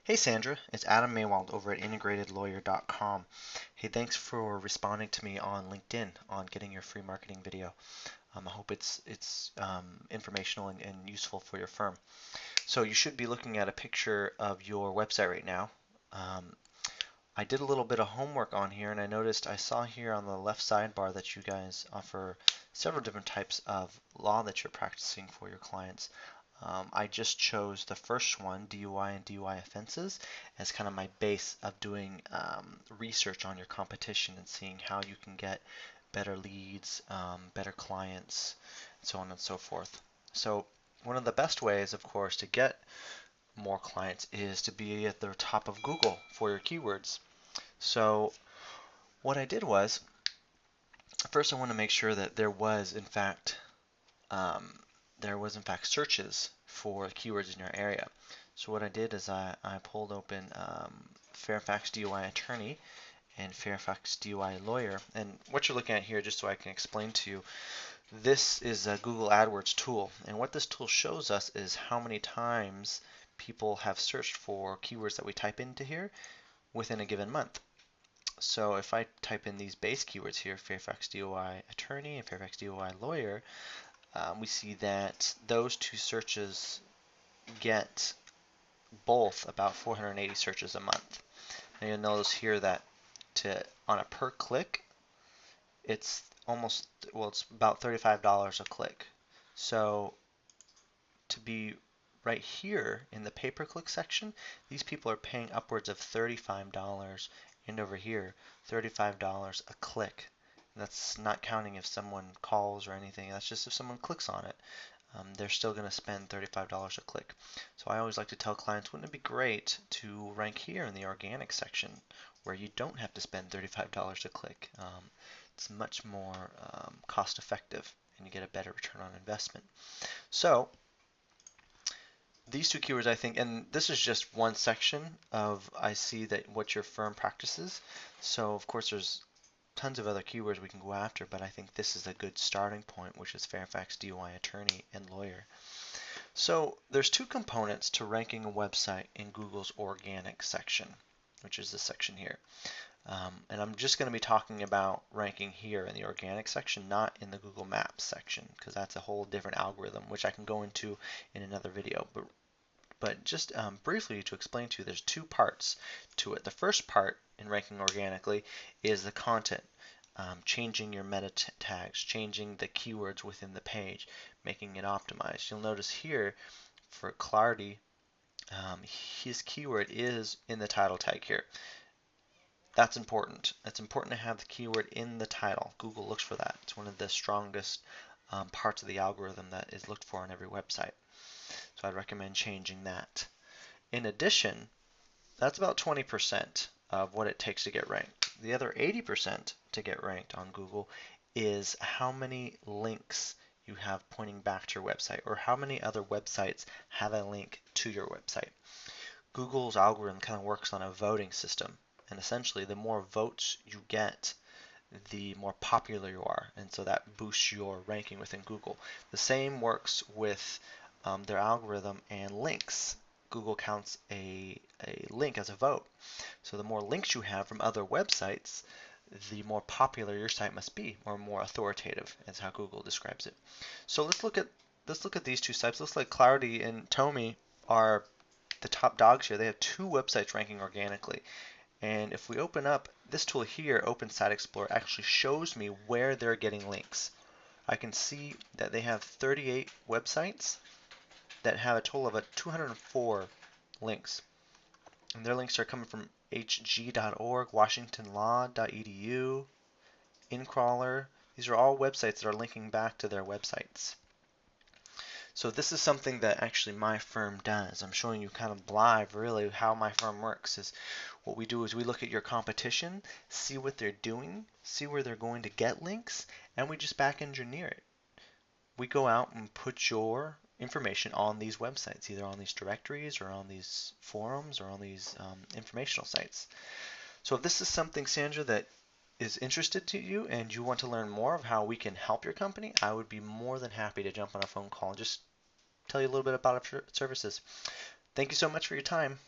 Hey Sandra, it's Adam Maywald over at integratedlawyer.com. Hey, thanks for responding to me on LinkedIn on getting your free marketing video. I hope it's informational and useful for your firm. So you should be looking at a picture of your website right now. Um, I did a little bit of homework on here and I saw here on the left sidebar that you guys offer several different types of law that you're practicing for your clients. I just chose the first one, DUI and DUI offenses, as kind of my base of doing research on your competition and seeing how you can get better leads, better clients, so on and so forth. So one of the best ways, of course, to get more clients is to be at the top of Google for your keywords. So what I did was, first I want to make sure that um, there was in fact searches for keywords in your area. So what I did is I pulled open Fairfax DUI attorney and Fairfax DUI lawyer. And what you're looking at here, just so I can explain to you, this is a Google AdWords tool. And what this tool shows us is how many times people have searched for keywords that we type into here within a given month. So if I type in these base keywords here, Fairfax DUI attorney and Fairfax DUI lawyer, we see that those two searches get both about 480 searches a month. And you'll notice here that on a per click, it's it's about $35 a click. So to be right here in the pay-per-click section, these people are paying upwards of $35, and over here, $35 a click. And that's not counting if someone calls or anything. That's just if someone clicks on it. They're still going to spend $35 a click. So I always like to tell clients, wouldn't it be great to rank here in the organic section where you don't have to spend $35 a click? It's much more cost effective and you get a better return on investment. So these two keywords, I think, and this is just one section of I see that what your firm practices. So of course there's tons of other keywords we can go after, but I think this is a good starting point, which is Fairfax DUI attorney and lawyer. So there's two components to ranking a website in Google's organic section, which is this section here. And I'm just going to be talking about ranking here in the organic section, not in the Google Maps section, because that's a whole different algorithm, which I can go into in another video. But just briefly to explain to you, there's two parts to it. The first part in ranking organically is the content, changing your meta tags, changing the keywords within the page, making it optimized. You'll notice here for clarity, his keyword is in the title tag here. That's important. It's important to have the keyword in the title. Google looks for that. It's one of the strongest parts of the algorithm that is looked for on every website. So I'd recommend changing that. In addition, that's about 20% of what it takes to get ranked. The other 80% to get ranked on Google is how many links you have pointing back to your website, or how many other websites have a link to your website. Google's algorithm kind of works on a voting system, and essentially the more votes you get, the more popular you are, and so that boosts your ranking within Google. The same works with their algorithm and links. Google counts a link as a vote. So the more links you have from other websites, the more popular your site must be, or more authoritative, is how Google describes it. So let's look at these two sites. Looks like Clarity and Tomy are the top dogs here. They have two websites ranking organically. And if we open up this tool here, Open Site Explorer, actually shows me where they're getting links. I can see that they have 38 websites that have a total of 204 links. And their links are coming from hg.org, washingtonlaw.edu, InCrawler. These are all websites that are linking back to their websites. So this is something that actually my firm does. I'm showing you kind of live really how my firm works. Is what we do is we look at your competition, see what they're doing, see where they're going to get links, and we just back engineer it. We go out and put your information on these websites, either on these directories or on these forums or on these informational sites. So if this is something, Sandra, that is interested to you and you want to learn more of how we can help your company, I would be more than happy to jump on a phone call and just tell you a little bit about our services. Thank you so much for your time.